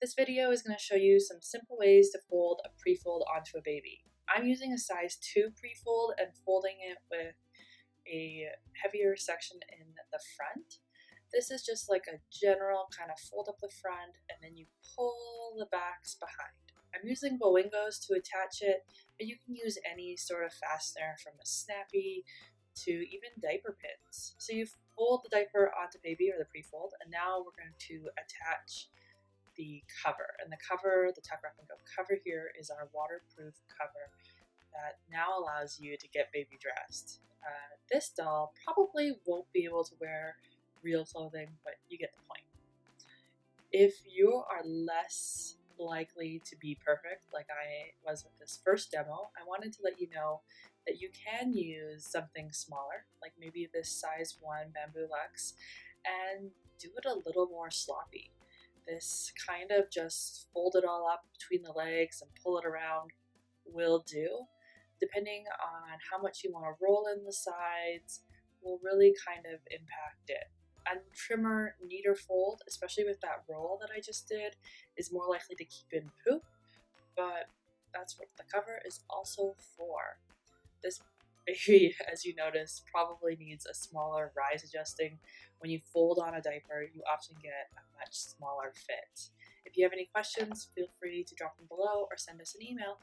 This video is going to show you some simple ways to fold a pre-fold onto a baby. I'm using a size 2 pre-fold and folding it with a heavier section in the front. This is just like a general kind of fold up the front and then you pull the backs behind. I'm using Bowingos to attach it, but you can use any sort of fastener from a snappy to even diaper pins. So you fold the diaper onto baby or the pre-fold, and now we're going to attach the cover. And the cover, the tuck wrap and go cover here, is our waterproof cover that now allows you to get baby dressed. This doll probably won't be able to wear real clothing, but you get the point. If you are less likely to be perfect like I was with this first demo, I wanted to let you know that you can use something smaller, like maybe this size 1 BambooLUXE, and do it a little more sloppy. This kind of just fold it all up between the legs and pull it around will do. Depending on how much you want to roll in the sides will really kind of impact it. A trimmer, neater fold, especially with that roll that I just did, is more likely to keep in poop, but that's what the cover is also for. This baby, as you notice, probably needs a smaller rise adjusting. When you fold on a diaper, you often get a much smaller fit. If you have any questions, feel free to drop them below or send us an email.